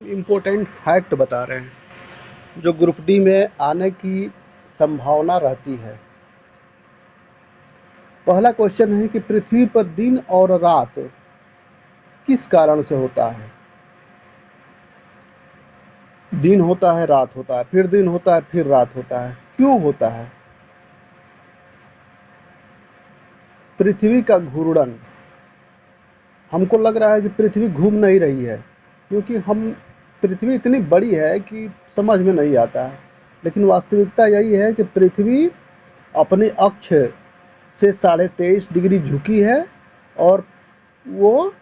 Important fact बता रहे हैं जो ग्रुप डी में आने की संभावना रहती है। पहला क्वेश्चन है कि पृथ्वी पर दिन और रात किस कारण से होता है। दिन होता है, रात होता है, फिर दिन होता है, फिर रात होता है, क्यों होता है। पृथ्वी का घूर्णन, हमको लग रहा है कि पृथ्वी घूम नहीं रही है क्योंकि हम पृथ्वी इतनी बड़ी है कि समझ में नहीं आता है, लेकिन वास्तविकता यही है कि पृथ्वी अपने अक्ष से 23.5 डिग्री झुकी है और वो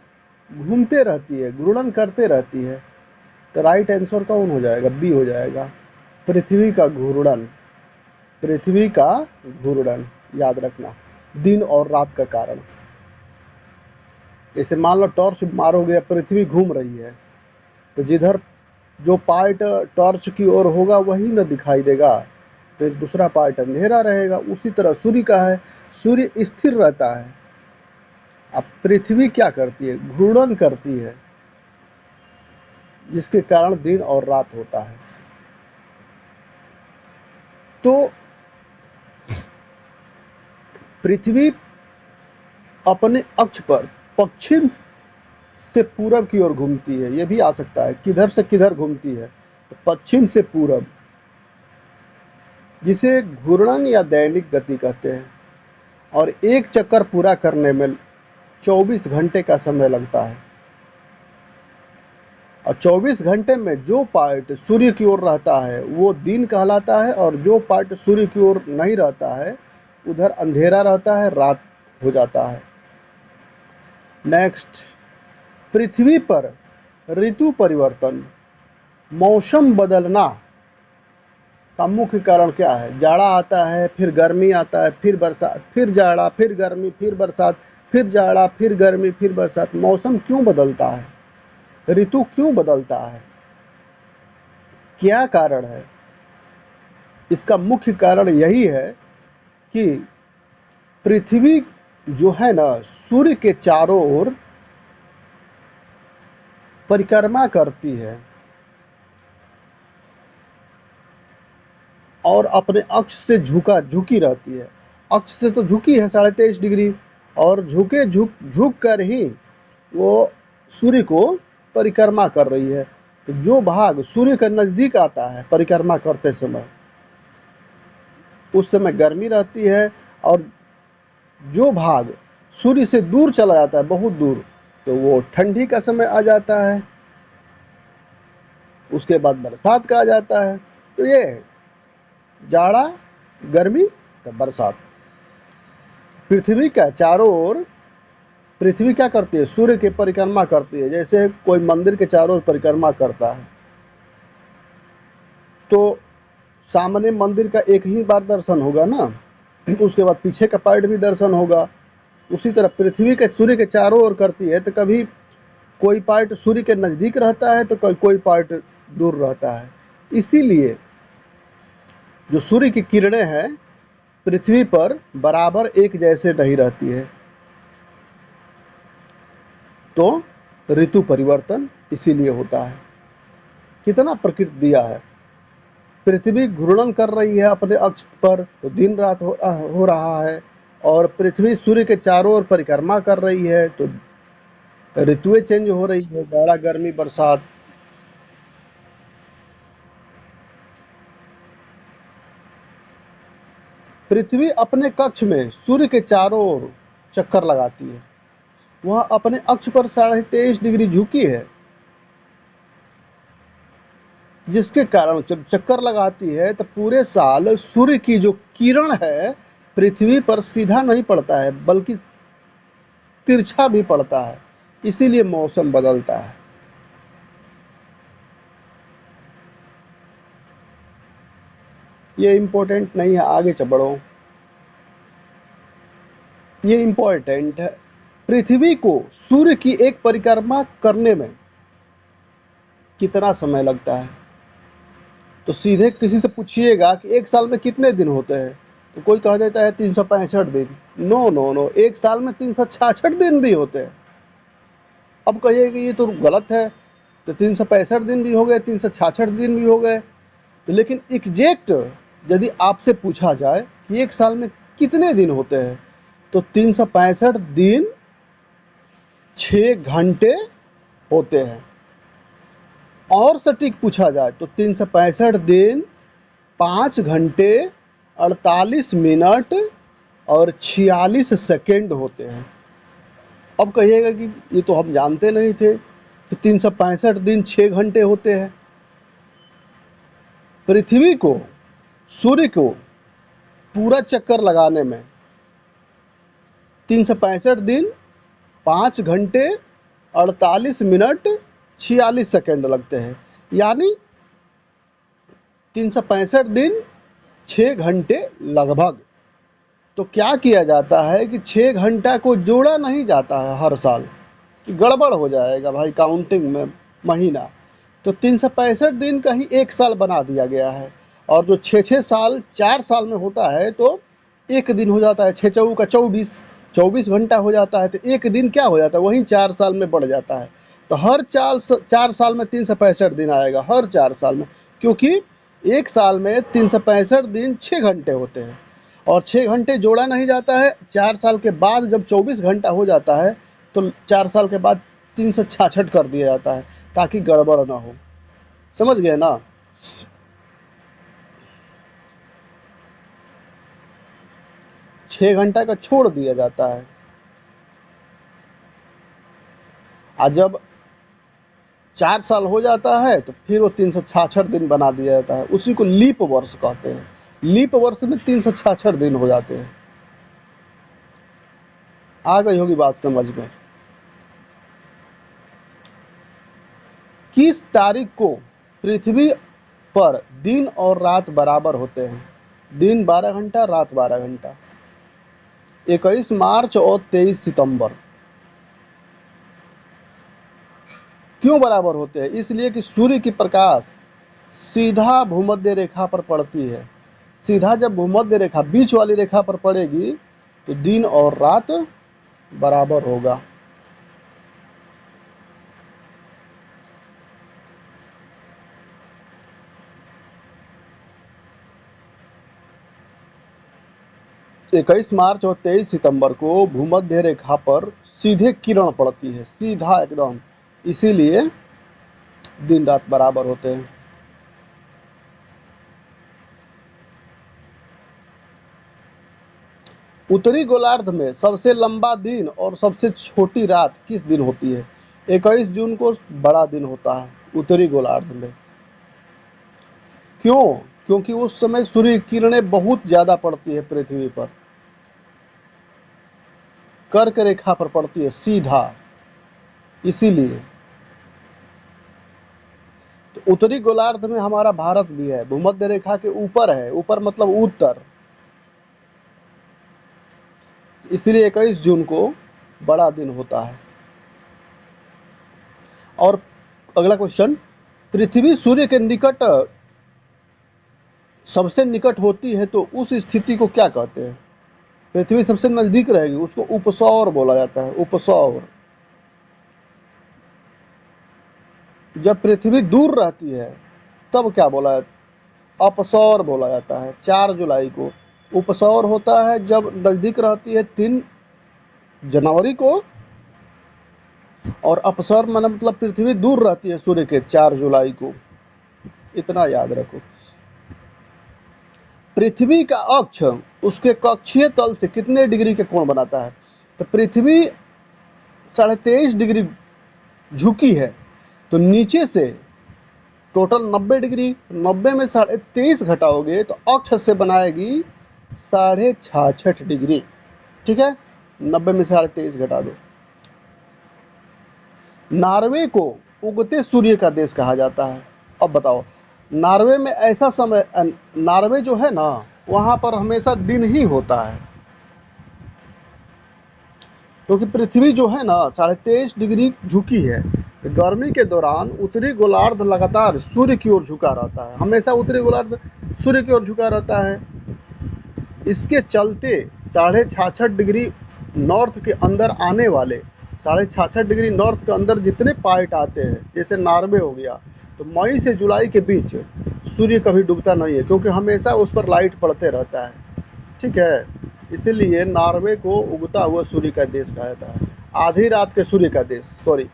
घूमते रहती है, घूर्णन करते रहती है। तो राइट आंसर कौन हो जाएगा? बी हो जाएगा, पृथ्वी का घूर्णन। पृथ्वी का घूर्णन याद रखना, दिन और रात का कारण। जैसे मान लो टॉर्च मारोगे, पृथ्वी घूम रही है तो जिधर जो पार्ट टॉर्च की ओर होगा वही न दिखाई देगा, तो दूसरा पार्ट अंधेरा रहेगा। उसी तरह सूर्य का है, सूर्य स्थिर रहता है। अब पृथ्वी क्या करती है? घूर्णन करती है, जिसके कारण दिन और रात होता है। तो पृथ्वी अपने अक्ष पर पश्चिम से पूरब की ओर घूमती है। यह भी आ सकता है किधर से किधर घूमती है, तो पश्चिम से पूरब, जिसे घूर्णन या दैनिक गति कहते हैं। और एक चक्कर पूरा करने में 24 घंटे का समय लगता है। और 24 घंटे में जो पार्ट सूर्य की ओर रहता है वो दिन कहलाता है, और जो पार्ट सूर्य की ओर नहीं रहता है उधर अंधेरा रहता है, रात हो जाता है। नेक्स्ट, पृथ्वी पर ऋतु परिवर्तन, मौसम बदलना का मुख्य कारण क्या है? जाड़ा आता है, फिर गर्मी आता है, फिर बरसात, फिर जाड़ा, फिर गर्मी, फिर बरसात, फिर जाड़ा, फिर गर्मी, फिर बरसात। मौसम क्यों बदलता है? ऋतु क्यों बदलता है? क्या कारण है? इसका मुख्य कारण यही है कि पृथ्वी जो है ना, सूर्य के चारों ओर परिक्रमा करती है और अपने अक्ष से झुकी रहती है। अक्ष से तो झुकी है 23.5 डिग्री, और झुक कर ही वो सूर्य को परिक्रमा कर रही है। तो जो भाग सूर्य के नज़दीक आता है परिक्रमा करते समय, उस समय गर्मी रहती है, और जो भाग सूर्य से दूर चला जाता है, बहुत दूर, तो वो ठंडी का समय आ जाता है। उसके बाद बरसात का आ जाता है। तो ये जाड़ा, गर्मी, तो बरसात। पृथ्वी का चारों ओर पृथ्वी क्या करती है? सूर्य की परिक्रमा करती है। जैसे कोई मंदिर के चारों ओर परिक्रमा करता है तो सामने मंदिर का एक ही बार दर्शन होगा ना, उसके बाद पीछे का पार्ट भी दर्शन होगा। उसी तरह पृथ्वी के सूर्य के चारों ओर करती है, तो कभी कोई पार्ट सूर्य के नज़दीक रहता है तो कोई पार्ट दूर रहता है। इसीलिए जो सूर्य की किरणें हैं पृथ्वी पर बराबर एक जैसे नहीं रहती है। तो ऋतु परिवर्तन इसीलिए होता है। कितना प्रकृति दिया है। पृथ्वी घूर्णन कर रही है अपने अक्ष पर, तो दिन रात हो रहा है, और पृथ्वी सूर्य के चारों ओर परिक्रमा कर रही है तो ऋतुएं चेंज हो रही है, जाड़ा, गर्मी, बरसात। पृथ्वी अपने कक्ष में सूर्य के चारों ओर चक्कर लगाती है। वह अपने अक्ष पर 23.5 डिग्री झुकी है, जिसके कारण जब चक्कर लगाती है तो पूरे साल सूर्य की जो किरण है पृथ्वी पर सीधा नहीं पड़ता है, बल्कि तिरछा भी पड़ता है। इसीलिए मौसम बदलता है। ये इम्पोर्टेंट नहीं है, आगे बढ़ो। ये इम्पोर्टेंट है। पृथ्वी को सूर्य की एक परिक्रमा करने में कितना समय लगता है? तो सीधे किसी से पूछिएगा कि एक साल में कितने दिन होते हैं, तो कोई कह देता है 365 दिन। नो नो नो, एक साल में 366 दिन भी होते हैं। अब कहिए कि ये तो गलत है, तो 365 दिन भी हो गए, 366 दिन भी हो गए। तो लेकिन एग्जैक्ट यदि आपसे पूछा जाए कि एक साल में कितने दिन होते हैं, तो 365 दिन 6 घंटे होते हैं। और सटीक पूछा जाए तो 365 दिन 5 घंटे 48 मिनट और 46 सेकेंड होते हैं। अब कहिएगा कि ये तो हम जानते नहीं थे कि 365 दिन 6 घंटे होते हैं। पृथ्वी को, सूर्य को पूरा चक्कर लगाने में 365 दिन 5 घंटे 48 मिनट 46 सेकेंड लगते हैं। यानी 365 दिन 6 घंटे लगभग। तो क्या किया जाता है कि 6 घंटा को जोड़ा नहीं जाता है हर साल, कि गड़बड़ हो जाएगा भाई काउंटिंग में महीना। तो 365 दिन का ही एक साल बना दिया गया है। और जो 6 साल 4 साल में होता है तो एक दिन हो जाता है, 6 चौका का 24 घंटा हो जाता है। तो एक दिन क्या हो जाता है, वहीं 4 साल में बढ़ जाता है। तो हर 4 साल में 365 दिन आएगा, हर 4 साल में, क्योंकि एक साल में 365 दिन 6 घंटे होते हैं और 6 घंटे जोड़ा नहीं जाता है। 4 साल के बाद जब 24 घंटा हो जाता है तो 4 साल के बाद 366 कर दिया जाता है, ताकि गड़बड़ ना हो। समझ गए ना? छः घंटा का छोड़ दिया जाता है। और जब 4 साल हो जाता है तो फिर वो 366 दिन बना दिया जाता है। उसी को लीप वर्ष कहते हैं। लीप वर्ष में 366 दिन हो जाते हैं। आ गई होगी बात समझ में? किस तारीख को पृथ्वी पर दिन और रात बराबर होते हैं? दिन 12 घंटा, रात 12 घंटा। 21 मार्च और 23 सितंबर। क्यों बराबर होते हैं? इसलिए कि सूर्य की प्रकाश सीधा भूमध्य रेखा पर पड़ती है। सीधा जब भूमध्य रेखा बीच वाली रेखा पर पड़ेगी तो दिन और रात बराबर होगा। तो 21 मार्च और 23 सितंबर को भूमध्य रेखा पर सीधे किरण पड़ती है, सीधा एकदम। इसीलिए दिन रात बराबर होते हैं। उत्तरी गोलार्ध में सबसे लंबा दिन और सबसे छोटी रात किस दिन होती है? 21 जून को बड़ा दिन होता है उत्तरी गोलार्ध में। क्यों? क्योंकि उस समय सूर्य की किरणें बहुत ज्यादा पड़ती है पृथ्वी पर, कर्क रेखा पर पड़ती है सीधा, इसीलिए। तो उत्तरी गोलार्ध में हमारा भारत भी है, भूमध्य रेखा के ऊपर है, ऊपर मतलब उत्तर, इसलिए 21 जून को बड़ा दिन होता है। और अगला क्वेश्चन, पृथ्वी सूर्य के निकट सबसे निकट होती है तो उस स्थिति को क्या कहते हैं? पृथ्वी सबसे नजदीक रहेगी, उसको उपसौर बोला जाता है, उपसौर। जब पृथ्वी दूर रहती है तब क्या बोला जाता है? अपसौर बोला जाता है। 4 जुलाई को उपसौर होता है, जब नजदीक रहती है 3 जनवरी को। और अपसौर मतलब पृथ्वी दूर रहती है सूर्य के 4 जुलाई को। इतना याद रखो। पृथ्वी का अक्ष उसके कक्षीय तल से कितने डिग्री के कोण बनाता है? तो पृथ्वी 23.5 डिग्री झुकी है, तो नीचे से टोटल 90 डिग्री, 90 में 23.5 घटाओगे तो अक्ष से बनाएगी 66.5 डिग्री। ठीक है, 90 में 23.5 घटा दो। नॉर्वे को उगते सूर्य का देश कहा जाता है। अब बताओ, नॉर्वे में ऐसा समय, नॉर्वे जो है ना, वहाँ पर हमेशा दिन ही होता है, क्योंकि पृथ्वी जो है ना 23.5 डिग्री झुकी है। गर्मी के दौरान उत्तरी गोलार्ध लगातार सूर्य की ओर झुका रहता है, हमेशा उत्तरी गोलार्ध सूर्य की ओर झुका रहता है। इसके चलते 66.5 डिग्री नॉर्थ के अंदर आने वाले 6.5 डिग्री नॉर्थ के अंदर जितने पॉइंट आते हैं, जैसे नॉर्वे हो गया, तो मई से जुलाई के बीच सूर्य कभी डूबता नहीं है, क्योंकि हमेशा उस पर लाइट पड़ते रहता है। ठीक है, इसीलिए नॉर्वे को उगता हुआ सूर्य का देश कहा जाता है, आधी रात के सूर्य का देश, सॉरी,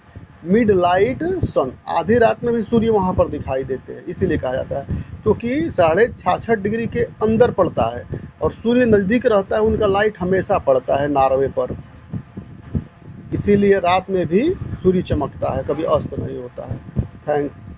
मिड लाइट सन, आधी रात में भी सूर्य वहाँ पर दिखाई देते हैं, इसीलिए कहा जाता है, क्योंकि 6.5 डिग्री के अंदर पड़ता है और सूर्य नज़दीक रहता है, उनका लाइट हमेशा पड़ता है नॉर्वे पर, इसीलिए रात में भी सूर्य चमकता है, कभी अस्त नहीं होता है। थैंक्स।